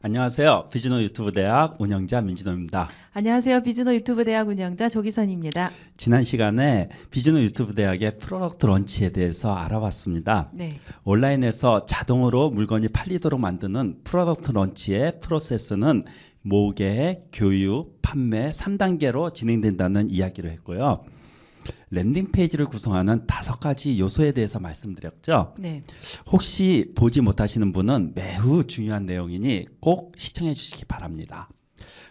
안녕하세요. 비즈노 유튜브 대학 운영자 민진호입니다. 안녕하세요. 비즈노 유튜브 대학 운영자 조기선입니다. 지난 시간에 비즈노 유튜브 대학의 프로덕트 런치에 대해서 알아봤습니다. 네. 온라인에서 자동으로 물건이 팔리도록 만드는 프로덕트 런치의 프로세스는 모계, 교육, 판매 3단계로 진행된다는 이야기를 했고요. 랜딩 페이지를 구성하는 5가지 요소에 대해서 말씀드렸죠. 네. 혹시 보지 못하시는 분은 매우 중요한 내용이니 꼭 시청해 주시기 바랍니다.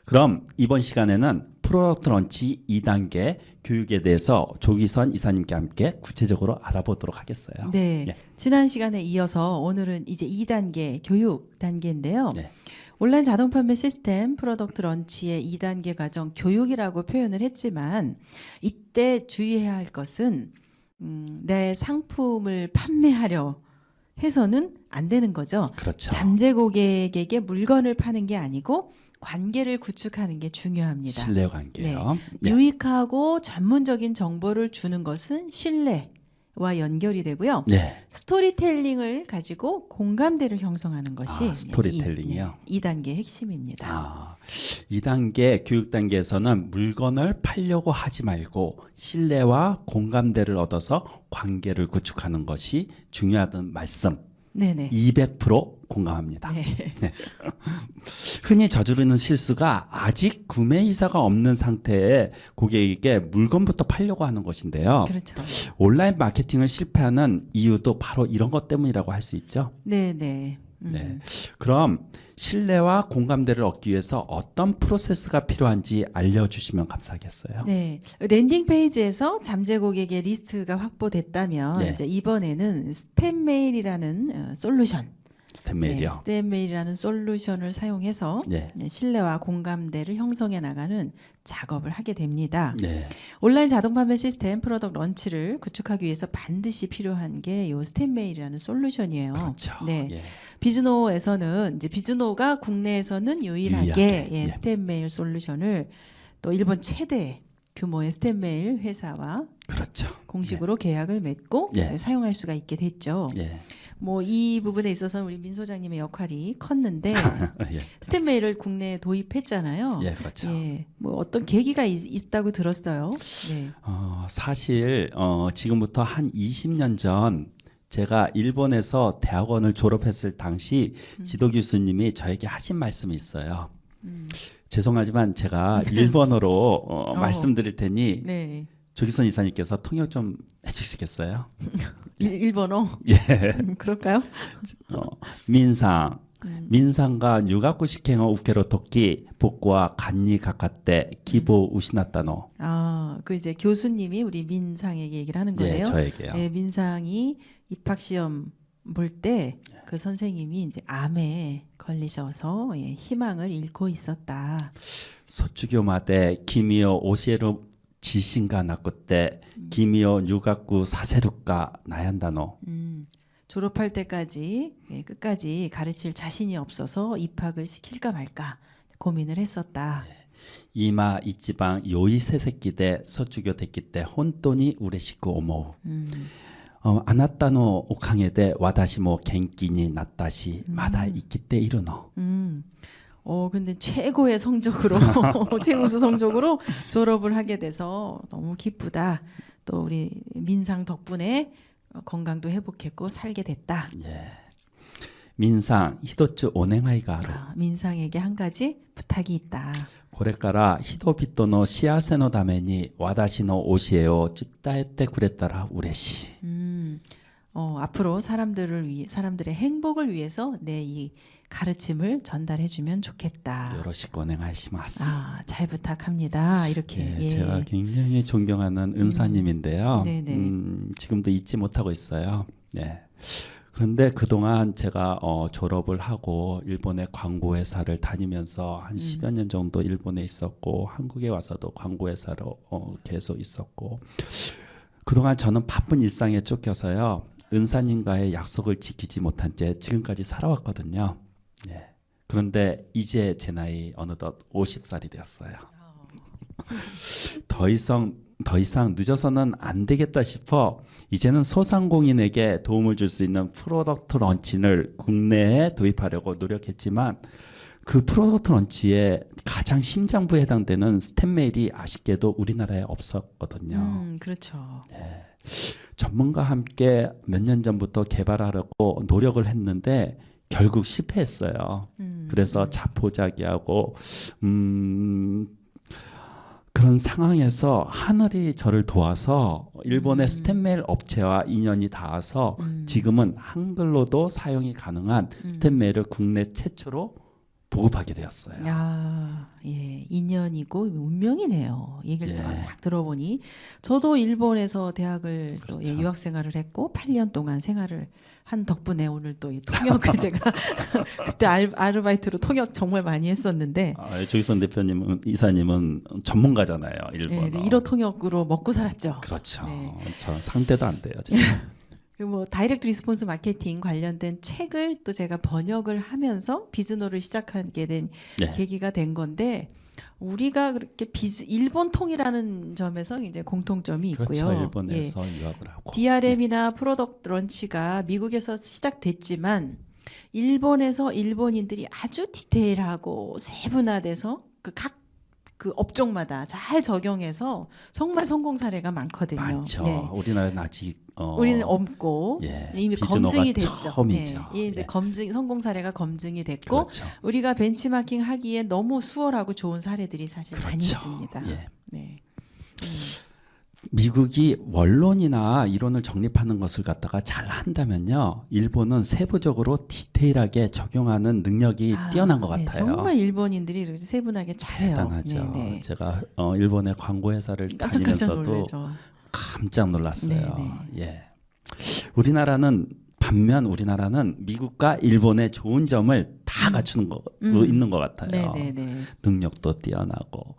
그럼 이번 시간에는 프로덕트 런치 2단계 교육에 대해서 조기선 이사님께 함께 구체적으로 알아보도록 하겠어요. 네. 예. 지난 시간에 이어서 오늘은 이제 2단계 교육 단계인데요. 네. 온라인 자동 판매 시스템 프로덕트 런치의 2단계 과정 교육이라고 표현을 했지만 이때 주의해야 할 것은 내 상품을 판매하려 해서는 안 되는 거죠. 그렇죠. 잠재 고객에게 물건을 파는 게 아니고 관계를 구축하는 게 중요합니다. 신뢰 관계요. 네. 유익하고 전문적인 정보를 주는 것은 신뢰와 연결이 되고요. 네. 스토리텔링을 가지고 공감대를 형성하는 것이 스토리텔링이요. 2단계 핵심입니다. 2단계 교육 단계에서는 물건을 팔려고 하지 말고 신뢰와 공감대를 얻어서 관계를 구축하는 것이 중요하다는 말씀. 네네. 200% 공감합니다. 네. 흔히 저지르는 실수가 아직 구매 의사가 없는 상태에 고객에게 물건부터 팔려고 하는 것인데요. 그렇죠. 온라인 마케팅을 실패하는 이유도 바로 이런 것 때문이라고 할 수 있죠. 네네. 네. 그럼 신뢰와 공감대를 얻기 위해서 어떤 프로세스가 필요한지 알려주시면 감사하겠어요. 네. 랜딩 페이지에서 잠재 고객의 리스트가 확보됐다면 네. 이제 이번에는 스템 메일이라는 솔루션. 스텝 메일이요. 네, 스템 메일이라는 솔루션을 사용해서 네. 신뢰와 공감대를 형성해 나가는 작업을 하게 됩니다. 네. 온라인 자동 판매 시스템 프로덕트 런치를 구축하기 위해서 반드시 필요한 게 이 스템 메일이라는 솔루션이에요. 그렇죠. 네. 예. 비즈노에서는 이제 비즈노가 국내에서는 유일하게 유일하게, 스템 메일 솔루션을 또 일본 최대 규모의 스템 메일 회사와 그렇죠. 공식으로 계약을 맺고 예. 사용할 수가 있게 됐죠. 예. 뭐 이 부분에 있어서는 우리 민 소장님의 역할이 컸는데 예. 스템 메일을 국내에 도입했잖아요. 예, 그렇죠. 예, 뭐 어떤 계기가 있다고 들었어요. 네. 사실 지금부터 한 20년 전 제가 일본에서 대학원을 졸업했을 당시 지도 교수님이 저에게 하신 말씀이 있어요. 죄송하지만 제가 일본어로 말씀드릴 테니 네. 조기선 이사님께서 통역 좀 해주시겠어요? 일본어. 예. 그럴까요? 민상가 유가쿠 시켄어 우케로 토끼 복구와 간니 가까때 기보 우시났다노. 그 이제 교수님이 우리 민상에게 얘기를 하는 예, 거예요. 저에게요. 네, 민상이 입학 시험 볼 때 그 선생님이 이제 암에 걸리셔서 희망을 잃고 있었다. 소추교마대 기미오 오시에로 지신가 나쿠때 기미오 유가쿠 사세루가 나얀다노. 졸업할 때까지 끝까지 가르칠 자신이 없어서 입학을 시킬까 말까 고민을 했었다. 이마 이치방 요이 세세끼대 소추교 됐기 때 혼돈이 우레시고 오모우. 아나타노 오카게데 와다시모 겐키니 나타시 마다 있기 때 이르노. 근데 최고의 성적으로 최우수 성적으로 졸업을 하게 돼서 너무 기쁘다. 또 우리 민상 덕분에 건강도 회복했고 살게 됐다. 예. 민상 히도츠 오네가이가 아루. 민상에게 한 가지 부탁이 있다. これから人々の幸せのために私の教えを伝えてくれたら嬉しい。 앞으로 사람들의 행복을 위해서 내 이 가르침을 전달해주면 좋겠다. よろしくお願いします。 잘 부탁합니다. 이렇게. 예, 제가 굉장히 존경하는 은사님인데요. 네네. 지금도 잊지 못하고 있어요. 네. 그런데 그동안 제가 졸업을 하고 일본의 광고회사를 다니면서 한 10여 년 정도 일본에 있었고 한국에 와서도 광고회사로 계속 있었고 그동안 저는 바쁜 일상에 쫓겨서요. 은사님과의 약속을 지키지 못한 채 지금까지 살아왔거든요. 예. 그런데 이제 제 나이 어느덧 50살이 되었어요. 더 이상 늦어서는 안 되겠다 싶어 이제는 소상공인에게 도움을 줄 수 있는 프로덕트 런칭을 국내에 도입하려고 노력했지만 그 프로덕트 런치에 가장 심장부에 해당되는 스텝 메일이 아쉽게도 우리나라에 없었거든요. 그렇죠. 전문가와 함께 몇 년 전부터 개발하려고 노력을 했는데 결국 실패했어요. 그래서 자포자기하고 그런 상황에서 하늘이 저를 도와서 일본의 스텝 메일 업체와 인연이 닿아서 지금은 한글로도 사용이 가능한 스텝 메일을 국내 최초로 보급하게 되었어요. 야, 예, 인연이고 운명이네요. 얘기를 또 예. 딱 들어보니 저도 일본에서 대학을 또 그렇죠. 유학 생활을 했고 8년 동안 생활을 한 덕분에 오늘 또 이 통역을 제가 그때 아르바이트로 통역 정말 많이 했었는데 조기선 대표님은 이사님은 전문가잖아요. 일본어. 예, 이제 1호 통역으로 먹고 살았죠. 그렇죠. 네. 저 상대도 안 돼요. 제가. 그리고 뭐 다이렉트 리스폰스 마케팅 관련된 책을 또 제가 번역을 하면서 비즈노를 시작하게 된 네. 계기가 된 건데 우리가 그렇게 일본 통이라는 점에서 이제 공통점이 있고요. 그렇죠. 일본에서 유학을 하고. DRM이나 프로덕트 런치가 미국에서 시작됐지만 일본에서 일본인들이 아주 디테일하고 세분화돼서 각 그 업종마다 잘 적용해서 정말 성공 사례가 많거든요. 많죠. 네. 우리나라는 아직 우리는 없고 예, 이미 비즈노가 검증이 됐죠. 처음이죠. 네. 이제 예. 검증 성공 사례가 검증이 됐고 그렇죠. 우리가 벤치마킹 하기에 너무 수월하고 좋은 사례들이 사실 많이 그렇죠. 있습니다. 예. 네. 미국이 원론이나 이론을 정립하는 것을 갖다가 잘 한다면요, 일본은 세부적으로 디테일하게 적용하는 능력이 뛰어난 것 네, 같아요. 정말 일본인들이 이렇게 세분하게 잘해요. 대단하죠. 네, 네. 제가 일본의 광고 회사를 깜짝깜짝 다니면서도 놀라죠. 깜짝 놀랐어요. 네, 예. 우리나라는 미국과 일본의 좋은 점을 다 갖추는 거 있는 것 같아요. 네, 네, 네. 능력도 뛰어나고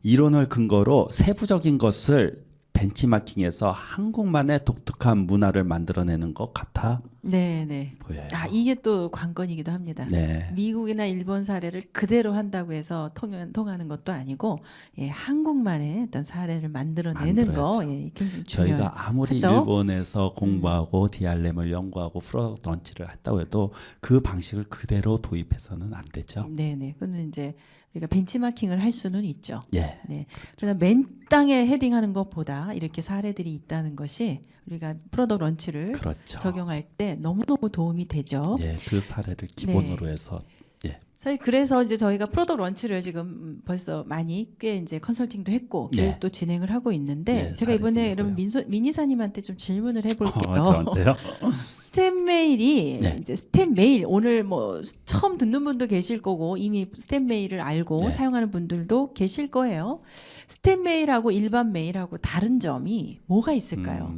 이론을 근거로 세부적인 것을 벤치마킹해서 한국만의 독특한 문화를 만들어내는 것 같아 네, 네. 보여요. 이게 또 관건이기도 합니다. 네. 미국이나 일본 사례를 그대로 한다고 해서 통하는 것도 아니고 예, 한국만의 어떤 사례를 만들어내는 거 만들어야죠. 예, 굉장히 중요하죠. 저희가 아무리 일본에서 공부하고 DRM을 연구하고 프로덕트 런치를 했다고 해도 그 방식을 그대로 도입해서는 안 되죠. 네, 네. 그는 이제 우리가 벤치마킹을 할 수는 있죠. 예. 네. 그러나 맨 땅에 헤딩하는 것보다 이렇게 사례들이 있다는 것이 우리가 프로덕트 런치를 그렇죠. 적용할 때 너무너무 도움이 되죠. 예, 그 사례를 기본으로 해서 예. 사실 그래서 이제 저희가 프로덕트 런치를 지금 벌써 많이 꽤 이제 컨설팅도 했고 네. 교육도 진행을 하고 있는데 네, 제가 이번에 사례 그러면 민이사님한테 좀 질문을 해볼게요. 저한테요? 스텝 메일이 네. 이제 스텝 메일 오늘 뭐 처음 듣는 분도 계실 거고 이미 스텝 메일을 알고 네. 사용하는 분들도 계실 거예요. 스텝 메일하고 일반 메일하고 다른 점이 뭐가 있을까요?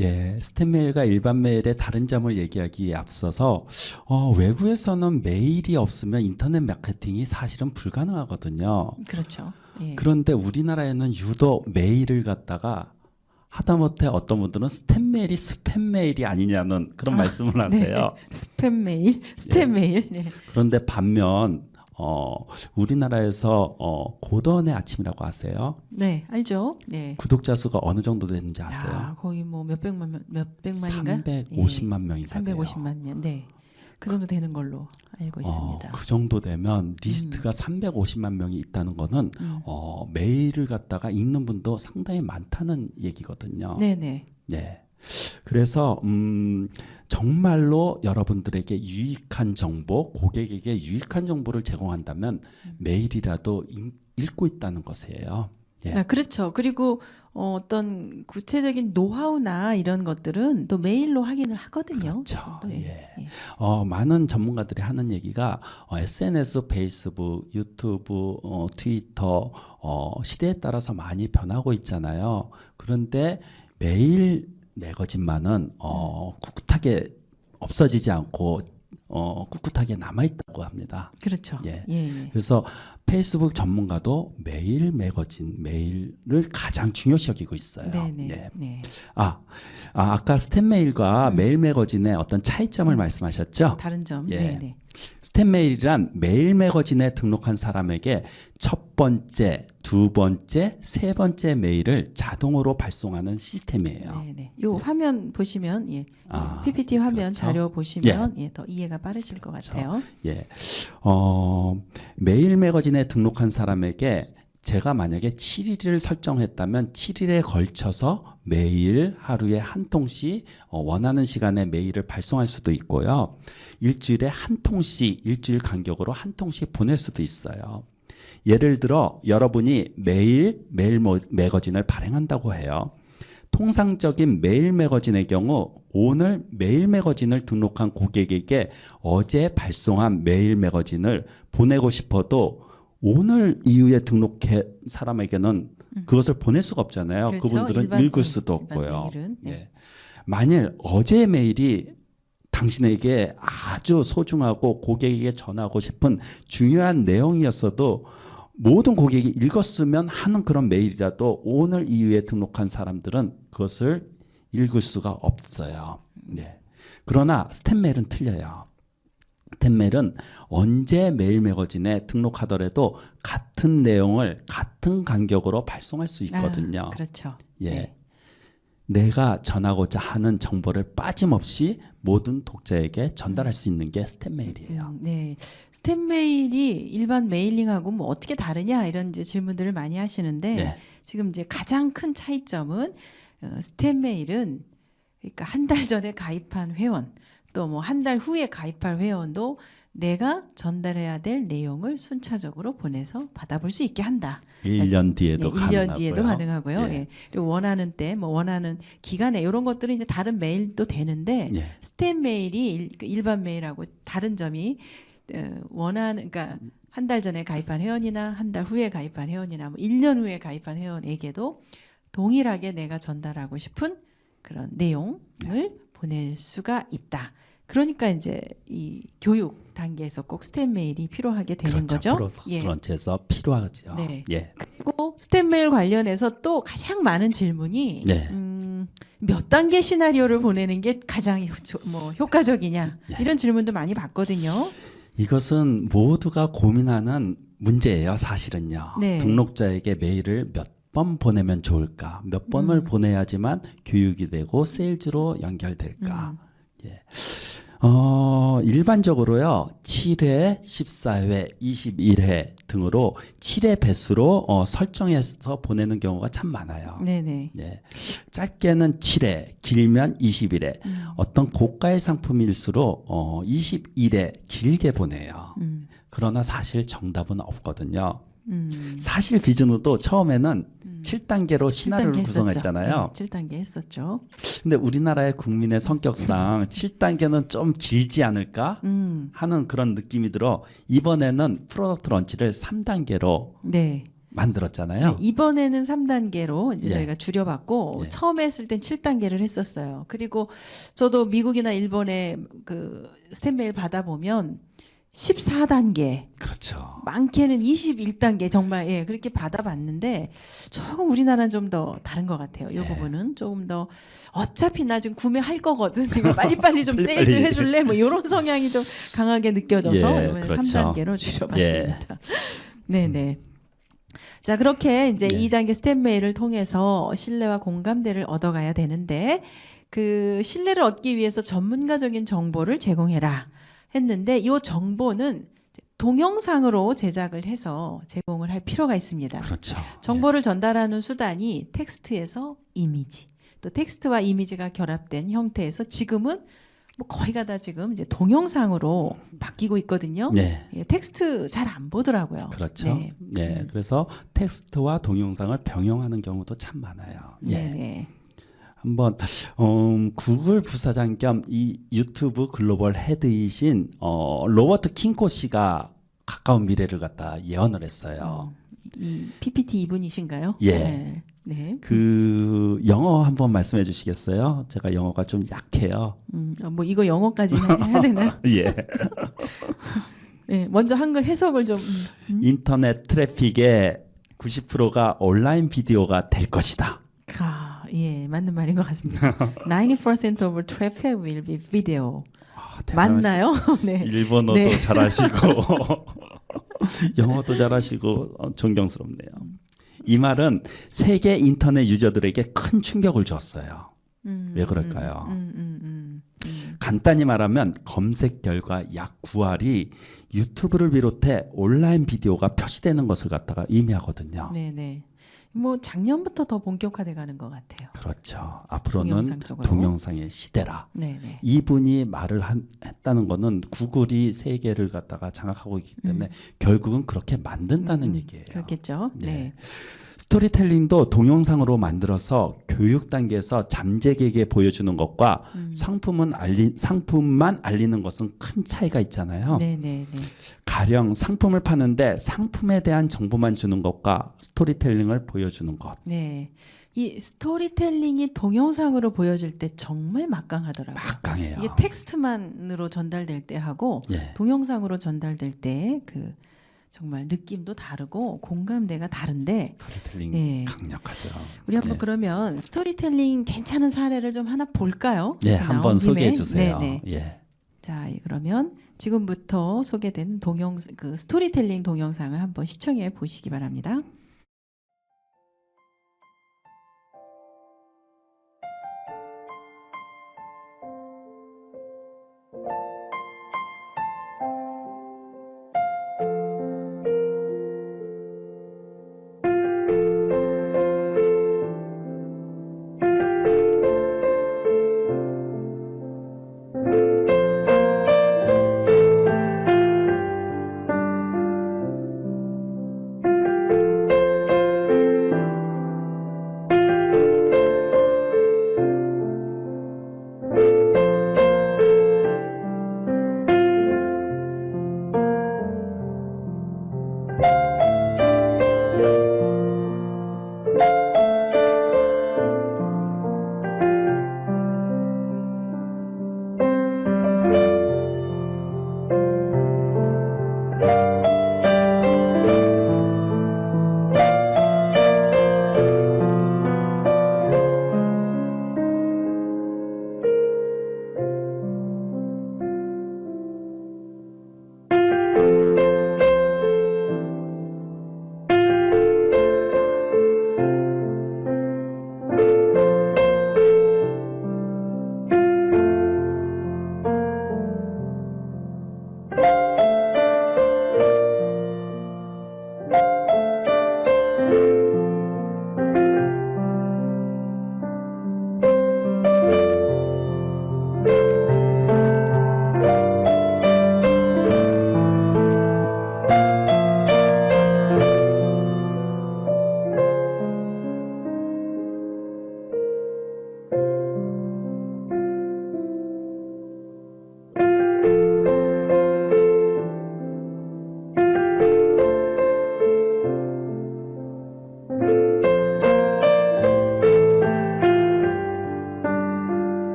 예, 스텝 메일과 일반 메일의 다른 점을 얘기하기에 앞서서 외국에서는 메일이 없으면 인터넷 마케팅이 사실은 불가능하거든요. 그렇죠. 예. 그런데 우리나라에는 유독 메일을 갖다가 하다못해 어떤 분들은 스텝 메일이 스팸 메일이 아니냐는 그런 말씀을 하세요. 네. 스팸 메일, 스텝 메일. 네. 그런데 반면 우리나라에서 고던의 아침이라고 아세요? 네, 알죠. 네. 구독자 수가 어느 정도 되는지 아세요? 야, 거의 뭐 몇백만인가? 350만 명이 돼요. 350만 명. 네. 그 정도 되는 걸로 알고 있습니다. 그 정도 되면 리스트가 350만 명이 있다는 거는 메일을 갖다가 읽는 분도 상당히 많다는 얘기거든요. 네, 네. 네. 그래서 정말로 여러분들에게 유익한 정보, 고객에게 유익한 정보를 제공한다면 메일이라도 읽고 있다는 것이에요. 예. 그렇죠. 그리고 어떤 구체적인 노하우나 이런 것들은 또 메일로 확인을 하거든요. 그렇죠. 또, 예. 많은 전문가들이 하는 얘기가 SNS, 페이스북, 유튜브, 트위터 시대에 따라서 많이 변하고 있잖아요. 그런데 메일 매거진만은 꿋꿋하게 없어지지 않고 꿋꿋하게 남아있다고 합니다. 그렇죠. 예. 예, 예. 그래서 페이스북 전문가도 메일 매거진, 메일을 가장 중요시 여기고 있어요. 네네. 예. 네. 아까 스텝 메일과 메일 매거진의 어떤 차이점을 말씀하셨죠? 다른 점. 예. 네네. 스텝 메일이란 메일 매거진에 등록한 사람에게 첫 번째, 두 번째, 세 번째 메일을 자동으로 발송하는 시스템이에요. 네네. 요 화면 보시면 예. 아, PPT 화면 그렇죠. 자료 보시면 예, 더 이해가 빠르실 것 같아요. 예. 메일 매거진에 등록한 사람에게 제가 만약에 7일을 설정했다면 7일에 걸쳐서 매일 하루에 한 통씩 원하는 시간에 메일을 발송할 수도 있고요. 일주일에 한 통씩 일주일 간격으로 한 통씩 보낼 수도 있어요. 예를 들어 여러분이 매일 메일 매거진을 발행한다고 해요. 통상적인 메일 매거진의 경우 오늘 메일 매거진을 등록한 고객에게 어제 발송한 메일 매거진을 보내고 싶어도 오늘 이후에 등록한 사람에게는 그것을 보낼 수가 없잖아요. 그렇죠. 그분들은 읽을 수도 일반 없고요. 메일은, 네. 예. 만일 어제 메일이 당신에게 아주 소중하고 고객에게 전하고 싶은 중요한 내용이었어도 모든 고객이 읽었으면 하는 그런 메일이라도 오늘 이후에 등록한 사람들은 그것을 읽을 수가 없어요. 네. 그러나 스텝 메일은 틀려요. 스텝 메일은 언제 메일 매거진에 등록하더라도 같은 내용을 같은 간격으로 발송할 수 있거든요. 그렇죠. 예. 네. 내가 전하고자 하는 정보를 빠짐없이 모든 독자에게 전달할 수 있는 게 스텝 메일이에요. 네. 스텝 메일이 일반 메일링하고 뭐 어떻게 다르냐 이런 이제 질문들을 많이 하시는데 네. 지금 이제 가장 큰 차이점은 스텝 메일은 그러니까 한 달 전에 가입한 회원 또 뭐 한 달 후에 가입할 회원도 내가 전달해야 될 내용을 순차적으로 보내서 받아볼 수 있게 한다. 1년 뒤에도 네, 가능하고요. 1년 뒤에도 가능하고요. 예. 예. 그리고 원하는 때, 뭐 원하는 기간에 이런 것들은 이제 다른 메일도 되는데 예. 스텝 메일이 일반 메일하고 다른 점이 원하는 그러니까 한 달 전에 가입한 회원이나 한 달 후에 가입한 회원이나 뭐 1년 후에 가입한 회원에게도 동일하게 내가 전달하고 싶은 그런 내용을 보낼 수가 있다. 그러니까 이제 이 교육 단계에서 꼭 스텝 메일이 필요하게 되는 그렇죠. 거죠. 예. 프런트에서 필요하죠. 네. 예. 그리고 스텝 메일 관련해서 또 가장 많은 질문이 네. 몇 단계 시나리오를 보내는 게 가장 효과적이냐 예. 이런 질문도 많이 받거든요. 이것은 모두가 고민하는 문제예요. 사실은요. 네. 등록자에게 메일을 몇 번 보내면 좋을까? 몇 번을 보내야지만 교육이 되고 세일즈로 연결될까? 예. 일반적으로요. 7회, 14회, 21회 등으로 7회 배수로 설정해서 보내는 경우가 참 많아요. 네네. 예. 짧게는 7회, 길면 21회. 어떤 고가의 상품일수록 21회 길게 보내요. 그러나 사실 정답은 없거든요. 사실 비즈누도 처음에는 7단계로 시나리오를 7단계 구성했잖아요. 했었죠. 네, 7단계 했었죠. 근데 우리나라의 국민의 성격상 7단계는 좀 길지 않을까 하는 그런 느낌이 들어 이번에는 프로덕트 런치를 3단계로 네. 만들었잖아요. 네, 이번에는 3단계로 이제 예. 저희가 줄여봤고 예. 처음에 했을 땐 7단계를 했었어요. 그리고 저도 미국이나 일본에 그 스텝 메일 받아보면 14단계, 그렇죠. 많게는 21단계 정말 예 그렇게 받아봤는데 조금 우리나라는 좀 더 다른 것 같아요. 이 네. 부분은 조금 더 어차피 나 지금 구매할 거거든. 이거 빨리빨리 좀 빨리빨리. 세일즈 해줄래? 뭐 이런 성향이 좀 강하게 느껴져서 예, 이번에 그렇죠. 3단계로 줄여봤습니다. 네네. 자 그렇게 이제 네. 2단계 스텝 메일을 통해서 신뢰와 공감대를 얻어가야 되는데 그 신뢰를 얻기 위해서 전문가적인 정보를 제공해라 했는데 이 정보는 동영상으로 제작을 해서 제공을 할 필요가 있습니다. 그렇죠. 정보를 전달하는 수단이 텍스트에서 이미지, 또 텍스트와 이미지가 결합된 형태에서 지금은 뭐 거의가 다 지금 이제 동영상으로 바뀌고 있거든요. 네. 예, 텍스트 잘 안 보더라고요. 그렇죠. 네. 네. 그래서 텍스트와 동영상을 병용하는 경우도 참 많아요. 예. 네네. 한번 구글 부사장 겸 이 유튜브 글로벌 헤드이신 로버트 킹코 씨가 가까운 미래를 갖다 예언을 했어요. 이 PPT 이분이신가요? 예. 네. 네. 그 영어 한번 말씀해 주시겠어요? 제가 영어가 좀 약해요. 뭐 이거 영어까지 해야 되나요? 예. 네, 먼저 한글 해석을 좀. 인터넷 트래픽의 90%가 온라인 비디오가 될 것이다. 예, 맞는 말인 것 같습니다. 90% of traffic will be video. 맞나요? 네. 일본어도 네. 잘하시고 영어도 잘하시고 존경스럽네요. 이 말은 세계 인터넷 유저들에게 큰 충격을 줬어요. 왜 그럴까요? 간단히 말하면 검색 결과 약 9할이 유튜브를 비롯해 온라인 비디오가 표시되는 것을 갖다가 의미하거든요. 네네. 뭐 작년부터 더 본격화돼 가는 것 같아요. 그렇죠. 앞으로는 동영상 쪽으로. 동영상의 시대라. 네네. 이분이 말을 했다는 거는 구글이 세계를 갖다가 장악하고 있기 때문에 결국은 그렇게 만든다는 얘기예요. 그렇겠죠. 네. 네. 스토리텔링도 동영상으로 만들어서 교육 단계에서 잠재객에게 보여주는 것과 상품만 알리는 것은 큰 차이가 있잖아요. 네네네. 가령 상품을 파는데 상품에 대한 정보만 주는 것과 스토리텔링을 보여주는 것. 네. 이 스토리텔링이 동영상으로 보여질 때 정말 막강하더라고요. 막강해요. 이게 텍스트만으로 전달될 때 하고 예. 동영상으로 전달될 때 그 정말 느낌도 다르고 공감대가 다른데 스토리텔링 네. 강력하죠. 우리 한번 네. 그러면 스토리텔링 괜찮은 사례를 좀 하나 볼까요? 네, 나온 한번 김에. 소개해 주세요. 네네. 예. 자, 그러면 지금부터 소개된 그 스토리텔링 동영상을 한번 시청해 보시기 바랍니다.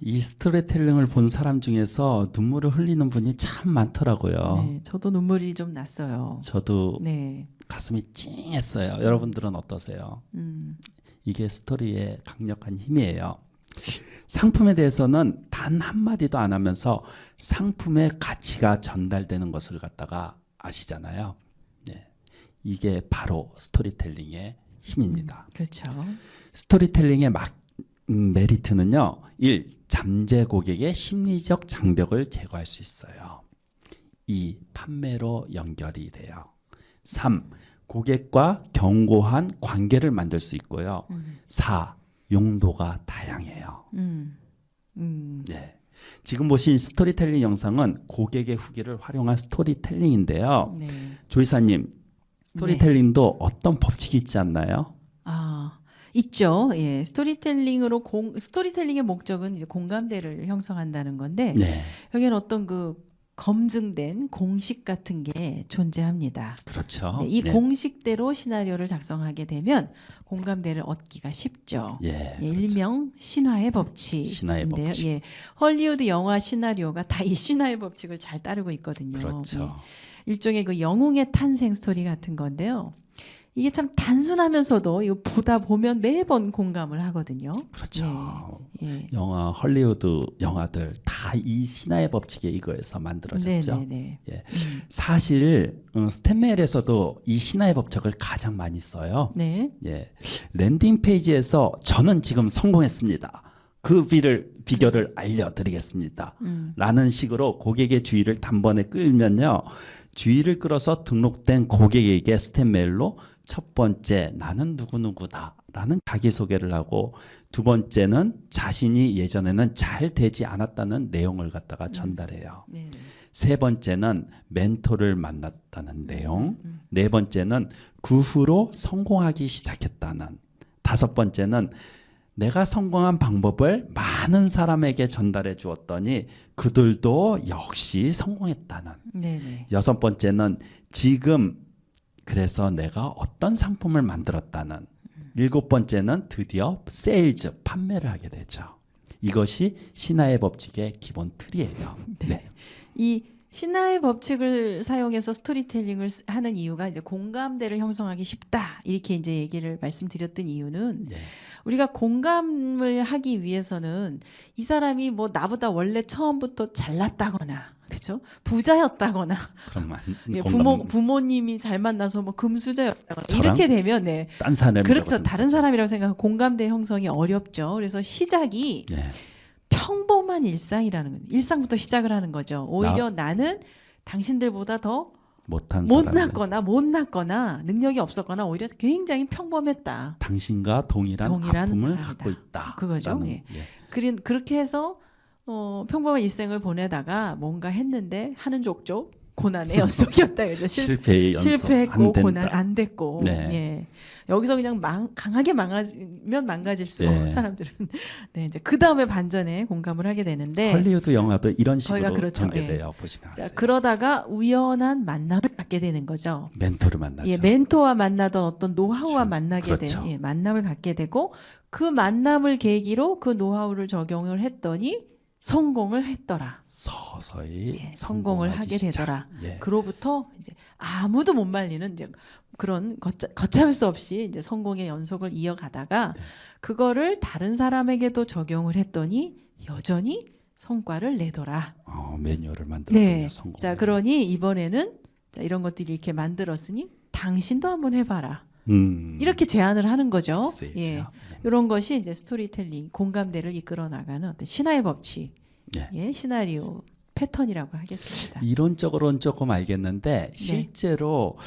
이 스토리텔링을 본 사람 중에서 눈물을 흘리는 분이 참 많더라고요. 네, 저도 눈물이 좀 났어요. 저도 네. 가슴이 찡했어요. 여러분들은 어떠세요? 이게 스토리의 강력한 힘이에요. 상품에 대해서는 단 한마디도 안 하면서 상품의 가치가 전달되는 것을 갖다가 아시잖아요. 네. 이게 바로 스토리텔링의 힘입니다. 그렇죠. 스토리텔링의 메리트는요. 1. 잠재 고객의 심리적 장벽을 제거할 수 있어요. 2. 판매로 연결이 돼요. 3. 고객과 견고한 관계를 만들 수 있고요. 4. 용도가 다양해요. 네. 지금 보신 스토리텔링 영상은 고객의 후기를 활용한 스토리텔링인데요. 네. 조이사님, 스토리텔링도 어떤 법칙이 있지 않나요? 아, 있죠. 예. 스토리텔링의 목적은 이제 공감대를 형성한다는 건데 네. 여기는 어떤 그 검증된 공식 같은 게 존재합니다. 그렇죠. 네, 이 네. 공식대로 시나리오를 작성하게 되면 공감대를 얻기가 쉽죠. 예, 예, 그렇죠. 일명 신화의 법칙인데요. 신화의 법칙. 예, 헐리우드 영화 시나리오가 다 이 신화의 법칙을 잘 따르고 있거든요. 그렇죠. 예, 일종의 그 영웅의 탄생 스토리 같은 건데요. 이게 참 단순하면서도 이거 보다 보면 매번 공감을 하거든요. 그렇죠. 예. 영화 헐리우드 영화들 다 이 신화의 법칙에 의거해서 만들어졌죠. 네네네. 예. 사실 스탠멜에서도 이 신화의 법칙을 가장 많이 써요. 네. 예. 랜딩 페이지에서 저는 지금 성공했습니다. 그 비결을 알려드리겠습니다. 라는 식으로 고객의 주의를 단번에 끌면요. 주의를 끌어서 등록된 고객에게 스탠메일로 첫 번째 나는 누구누구다 라는 자기소개를 하고 두 번째는 자신이 예전에는 잘 되지 않았다는 내용을 갖다가 전달해요. 네. 세 번째는 멘토를 만났다는 내용, 네 번째는 그 후로 성공하기 시작했다는, 다섯 번째는 내가 성공한 방법을 많은 사람에게 전달해 주었더니 그들도 역시 성공했다는, 네네. 여섯 번째는 지금 그래서 내가 어떤 상품을 만들었다는, 일곱 번째는 드디어 세일즈, 판매를 하게 되죠. 이것이 신화의 법칙의 기본 틀이에요. 네. 이 신화의 법칙을 사용해서 스토리텔링을 하는 이유가 이제 공감대를 형성하기 쉽다 이렇게 이제 얘기를 말씀드렸던 이유는 네. 우리가 공감을 하기 위해서는 이 사람이 뭐 나보다 원래 처음부터 잘났다거나 그죠 부자였다거나 그럼 예, 공감- 부모님이 잘 만나서 뭐 금수저였다거나 저랑 이렇게 되면 네 딴 사람이라고 그렇죠 다른 생각하죠. 사람이라고 생각하고 공감대 형성이 어렵죠. 그래서 시작이 네. 평범한 일상이라는 거예요. 일상부터 시작을 하는 거죠. 오히려 나는 당신들보다 더 못한 사람, 못났거나 능력이 없었거나 오히려 굉장히 평범했다. 당신과 동일한 아픔을 사람이다. 갖고 있다. 그거죠. 라는, 예. 예. 그렇게 해서 평범한 일생을 보내다가 뭔가 했는데 하는 족족 고난의 연속이었다. 그죠? 실패의 연속. 실패했고 안 된다. 고난 안 됐고 네. 예. 여기서 그냥 강하게 망가지면 망가질수록 예. 사람들은 네, 이제 그 다음에 반전에 공감을 하게 되는데 헐리우드 영화도 이런 식으로 거기가 그렇죠. 전개돼요. 보시면 자, 아세요. 그러다가 우연한 만남을 갖게 되는 거죠. 멘토를 만나죠. 예, 멘토와 만나던 어떤 노하우와 만나게 그렇죠. 된 만남을 갖게 되고 그 만남을 계기로 그 노하우를 적용을 했더니 성공을 했더라. 서서히 예, 성공을 하게 시작. 되더라. 예. 그로부터 이제 아무도 못 말리는 이제 그런 걷잡을 수 없이 이제 성공의 연속을 이어가다가 그거를 다른 사람에게도 적용을 했더니 여전히 성과를 내더라. 매뉴얼을 만들었군요. 네. 성공. 자, 그러니 이번에는 자, 이런 것들이 이렇게 만들었으니 당신도 한번 해봐라. 이렇게 제안을 하는 거죠. 세이죠. 예. 네. 이런 것이 이제 스토리텔링, 공감대를 이끌어 나가는 어떤 신화의 법칙, 네. 예, 시나리오 패턴이라고 하겠습니다. 이론적으로는 조금 알겠는데 실제로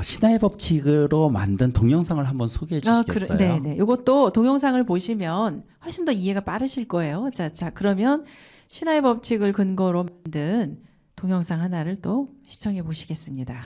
신화의 법칙으로 만든 동영상을 한번 소개해 주시겠어요? 네, 네. 이것도 동영상을 보시면 훨씬 더 이해가 빠르실 거예요. 자, 그러면 신화의 법칙을 근거로 만든 동영상 하나를 또 시청해 보시겠습니다.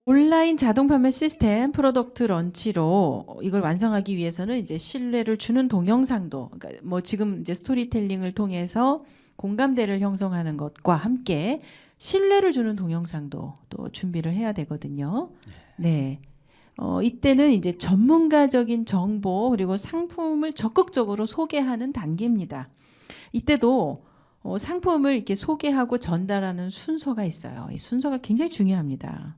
온라인 자동 판매 시스템 프로덕트 런치로 이걸 완성하기 위해서는 이제 신뢰를 주는 동영상도, 그러니까 뭐 지금 이제 스토리텔링을 통해서 공감대를 형성하는 것과 함께 신뢰를 주는 동영상도 또 준비를 해야 되거든요. 네. 이때는 이제 전문가적인 정보 그리고 상품을 적극적으로 소개하는 단계입니다. 이때도 상품을 이렇게 소개하고 전달하는 순서가 있어요. 이 순서가 굉장히 중요합니다.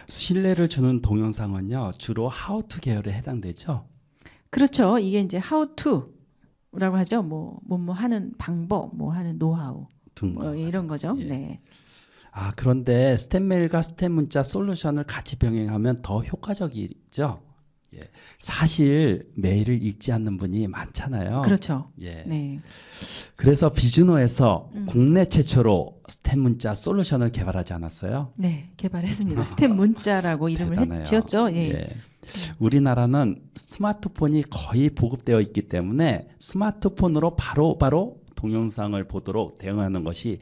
신뢰를 주는 동영상은요 주로 how to 계열에 해당되죠. 그렇죠. 이게 이제 how to라고 하죠. 뭐 하는 방법, 뭐 하는 노하우, 등 뭐 이런 거죠. 예. 네. 아 그런데 스템 메일과 스템 문자 솔루션을 같이 병행하면 더 효과적이죠. 예. 사실 메일을 읽지 않는 분이 많잖아요. 그렇죠. 예. 네. 그래서 비즈노에서 국내 최초로 스템 문자 솔루션을 개발하지 않았어요? 네, 개발했습니다. 스텝 문자라고 이름을 대단해요. 지었죠. 예. 예. 우리나라는 스마트폰이 거의 보급되어 있기 때문에 스마트폰으로 바로 동영상을 보도록 대응하는 것이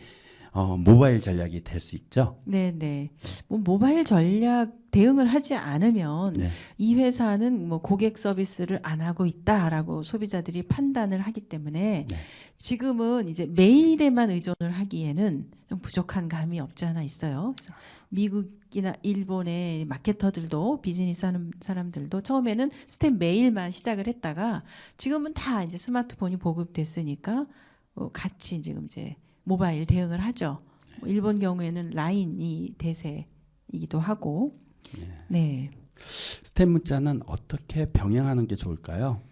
모바일 전략이 될 수 있죠. 네, 네. 뭐 모바일 전략 대응을 하지 않으면 네. 이 회사는 뭐 고객 서비스를 안 하고 있다라고 소비자들이 판단을 하기 때문에 네. 지금은 이제 메일에만 의존을 하기에는 좀 부족한 감이 없지 않아 있어요. 그래서 미국이나 일본의 마케터들도 비즈니스 하는 사람들도 처음에는 스텝 메일만 시작을 했다가 지금은 다 이제 스마트폰이 보급됐으니까 같이 지금 이제 모바일 대응을 하죠. 일본 경우에는 라인이 대세이기도 하고. 네. 스템 문자는 어떻게 병행하는 게 좋을까요?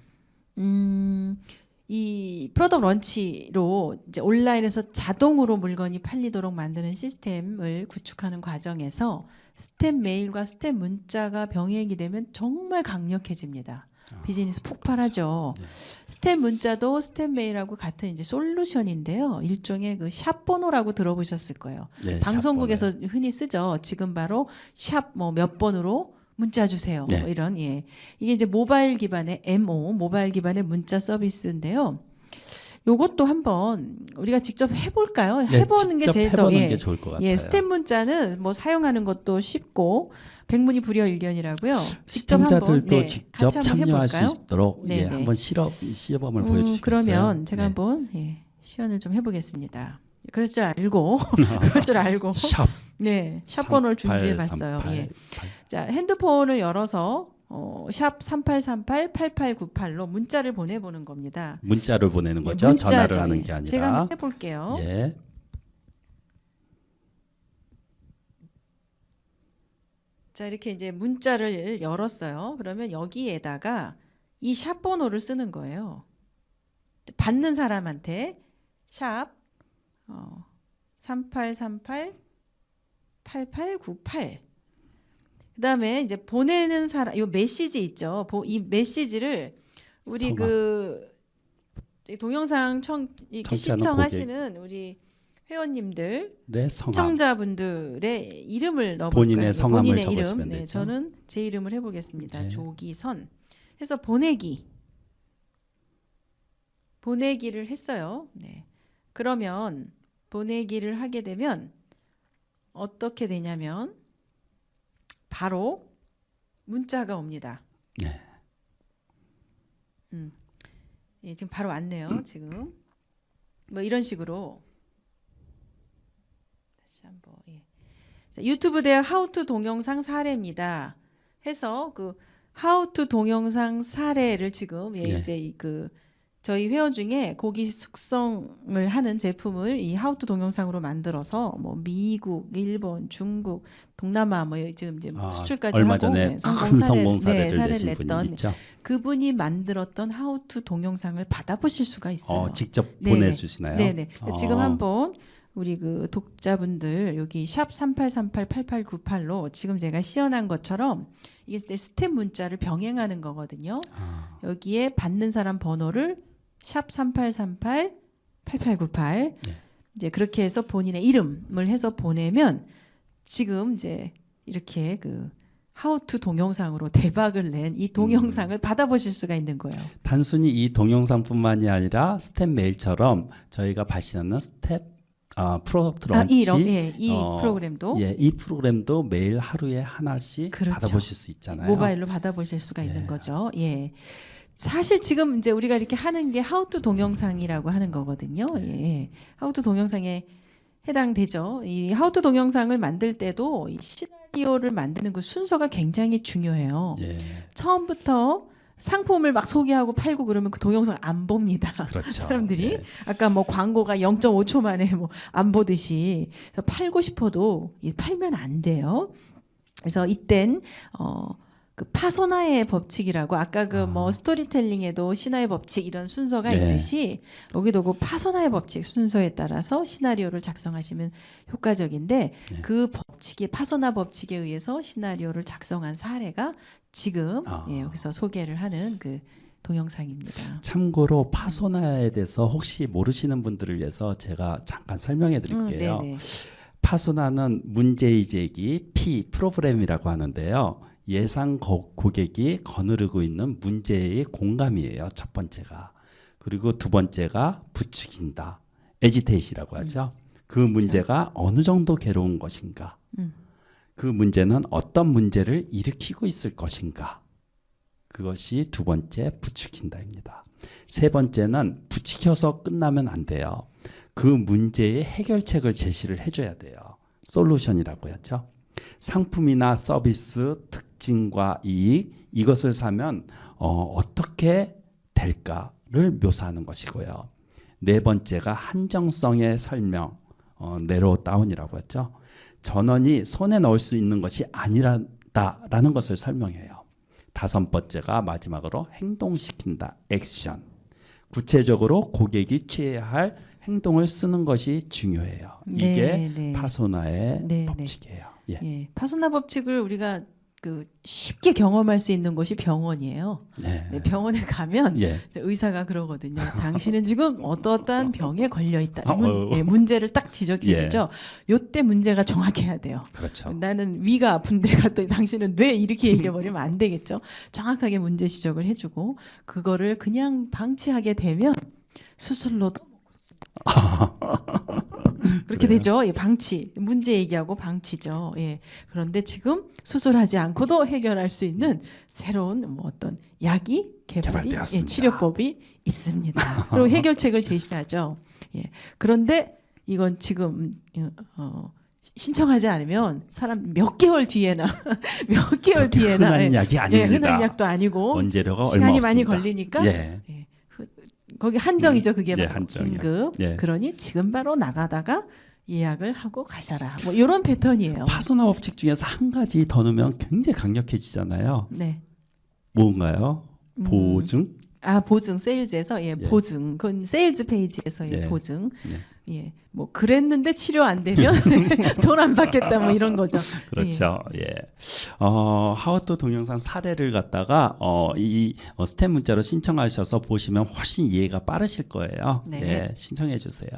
이 프로덕트 런치로 이제 온라인에서 자동으로 물건이 팔리도록 만드는 시스템을 구축하는 과정에서 스텝 메일과 스텝 문자가 병행이 되면 정말 강력해집니다. 비즈니스 폭발하죠. 네. 스텝 문자도 스텝 메일하고 같은 이제 솔루션인데요. 일종의 그 샵 번호라고 들어보셨을 거예요. 네, 방송국에서 샵번호요. 흔히 쓰죠. 지금 바로 샵 뭐 몇 번으로 문자 주세요. 네. 뭐 이런 예. 이게 이제 모바일 기반의 MO, 모바일 기반의 문자 서비스인데요. 요것도 한번 우리가 직접 해볼까요? 해보는 게 직접 제일 해보는 더 게 좋을 것 같아요. 예, 스텝 문자는 뭐 사용하는 것도 쉽고 백문이 불여일견이라고요. 직접 시청자들도 한번 네, 직접 같이 한번 참여할 수 해볼까요? 있도록 네, 예, 네. 한번 시범을 보여주시겠어요? 그러면 제가 네. 한번 시연을 좀 해보겠습니다. 그럴 줄 알고 그럴 줄 알고 샵 네, 샵 번호를 준비해 3838. 봤어요. 예. 자, 핸드폰을 열어서 샵 3838-8898로 문자를 보내보는 겁니다. 문자를 보내는 예, 거죠. 문자죠. 전화를 하는 예. 게 아니라. 제가 한번 해볼게요. 예. 자, 이렇게 이제 문자를 열었어요. 그러면 여기에다가 이 샵 번호를 쓰는 거예요. 받는 사람한테 샵 3838-8898. 그다음에 이제 보내는 사람 요 메시지 있죠. 이 메시지를 우리 성함. 그 동영상 이렇게 청취하는 시청하시는 우리 회원님들 네, 성함. 시청자분들의 이름을 넣어볼까요? 본인의 성함을 본인의 적으시면 이름. 네, 되죠. 저는 제 이름을 해보겠습니다. 네. 조기선 해서 보내기를 했어요. 네. 그러면 보내기를 하게 되면 어떻게 되냐면 바로 문자가 옵니다. 네. 예, 지금 바로 왔네요. 지금 뭐 이런 식으로 다시 한번 자, 유튜브 대학 하우투 동영상 사례입니다. 해서 그 하우투 동영상 사례를 지금 네. 이제 그 저희 회원 중에 고기 숙성을 하는 제품을 이 하우투 동영상으로 만들어서 뭐 미국, 일본, 중국, 동남아 뭐 지금 이제 수출까지 얼마 하고 전에 큰 성공 사례를 내신 분이 있죠. 그분이 만들었던 하우투 동영상을 받아보실 수가 있어요. 직접 네네. 보내주시나요? 네네. 지금 한번 우리 그 독자분들 여기 샵 3838-8898로 지금 제가 시연한 것처럼 이게 이제 스텝 문자를 병행하는 거거든요. 여기에 받는 사람 번호를 샵 3838-8898 네. 이제 그렇게 해서 본인의 이름을 해서 보내면 지금 이제 이렇게 그 하우투 동영상으로 대박을 낸 이 동영상을 받아보실 수가 있는 거예요. 단순히 이 동영상뿐만이 아니라 스텝 메일처럼 저희가 발신하는 스텝 프로덕트 런치. 이 프로그램도 예, 이 프로그램도 매일 하루에 하나씩 그렇죠. 받아보실 수 있잖아요. 모바일로 받아보실 수가 있는 거죠. 예. 사실 지금 이제 우리가 이렇게 하는 게 하우투 동영상이라고 하는 거거든요. 예. 하우투 동영상에 해당되죠. 이 하우투 동영상을 만들 때도 이 시나리오를 만드는 그 순서가 굉장히 중요해요. 예, 처음부터 상품을 막 소개하고 팔고 그러면 그 동영상 안 봅니다. 그렇죠. 사람들이 예. 아까 뭐 광고가 0.5초 만에 뭐 안 보듯이 그래서 팔고 싶어도 팔면 안 돼요. 그래서 이땐 그 파소나의 법칙이라고 아까 그 뭐 스토리텔링에도 신화의 법칙 이런 순서가 네. 있듯이 여기도 그 파소나의 법칙 순서에 따라서 시나리오를 작성하시면 효과적인데 그 법칙에 파소나 법칙에 의해서 시나리오를 작성한 사례가 지금 여기서 소개를 하는 그 동영상입니다. 참고로 파소나에 대해서 혹시 모르시는 분들을 위해서 제가 잠깐 설명해 드릴게요. 네네. 파소나는 문제의 제기 P 프로그램이라고 하는데요. 예상 고객이 거느리고 있는 문제의 공감이에요. 첫 번째가. 그리고 두 번째가 부추긴다. 에지테이시라고 하죠. 그 문제가 어느 정도 괴로운 것인가. 그 문제는 어떤 문제를 일으키고 있을 것인가. 그것이 두 번째 부추긴다입니다. 세 번째는 부추겨서 끝나면 안 돼요. 그 문제의 해결책을 제시를 해줘야 돼요. 솔루션이라고 하죠. 상품이나 서비스 특징과 이익 이것을 사면 어떻게 될까를 묘사하는 것이고요. 네 번째가 한정성의 설명, 내로우 다운이라고 했죠. 전원이 손에 넣을 수 있는 것이 아니라는 것을 설명해요. 다섯 번째가 마지막으로 행동시킨다, 액션. 구체적으로 고객이 취해야 할 행동을 쓰는 것이 중요해요. 이게 네. 파소나의 네, 법칙이에요. 예. 예. 파소나 법칙을 우리가 그 쉽게 경험할 수 있는 곳이 병원이에요. 네. 네, 병원에 가면 예. 이제 의사가 그러거든요. 당신은 지금 어떠한 병에 걸려 있다. 어휴. 문제를 딱 지적해 주죠. 요때 문제가 정확해야 돼요. 그렇죠. 나는 위가 아픈데 갔더니 당신은 뇌 이렇게 얘기해 버리면 안 되겠죠. 정확하게 문제 지적을 해주고 그거를 그냥 방치하게 되면 수술로도 그렇게 되죠. 예, 방치. 문제 얘기하고 방치죠. 예. 그런데 지금 수술하지 않고도 해결할 수 있는 새로운 뭐 어떤 약이 개발이 개발되었습니다. 치료법이 있습니다. 그리고 해결책을 제시하죠. 예. 그런데 이건 지금 신청하지 않으면 사람 몇 개월 뒤에나 몇 개월 뒤에나 흔한 약이 아닙니다. 흔한 약도 아니고 원재료가 얼마 시간이 없습니다. 많이 걸리니까 예. 거기 한정이죠. 그게 예, 바로 한정이요. 긴급. 예. 그러니 지금 바로 나가다가 예약을 하고 가셔라. 뭐 이런 패턴이에요. 파소나 법칙 중에서 한 가지 더 넣으면 굉장히 강력해지잖아요. 네. 뭔가요? 보증? 보증 세일즈에서 보증. 그건 세일즈 페이지에서의 예. 보증. 예. 뭐 그랬는데 치료 안 되면 돈 안 받겠다 뭐 이런 거죠. 그렇죠. 예. 하워드 동영상 사례를 갖다가 이 스템 문자로 신청하셔서 보시면 훨씬 이해가 빠르실 거예요. 네. 예, 신청해 주세요.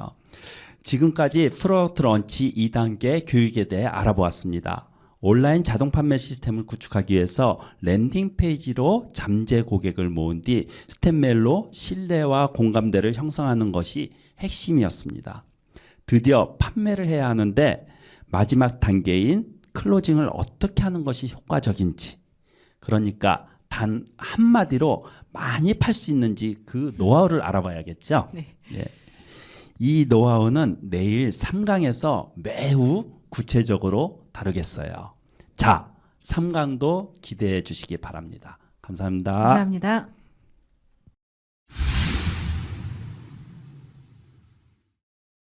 지금까지 프로덕트 런치 2단계 교육에 대해 알아보았습니다. 온라인 자동 판매 시스템을 구축하기 위해서 랜딩 페이지로 잠재 고객을 모은 뒤 스텝 메일로 신뢰와 공감대를 형성하는 것이 핵심이었습니다. 드디어 판매를 해야 하는데 마지막 단계인 클로징을 어떻게 하는 것이 효과적인지, 그러니까 단 한마디로 많이 팔 수 있는지 그 노하우를 알아봐야겠죠. 네. 예. 이 노하우는 내일 3강에서 매우 구체적으로 다루겠어요. 자, 3강도 기대해 주시기 바랍니다. 감사합니다. 감사합니다.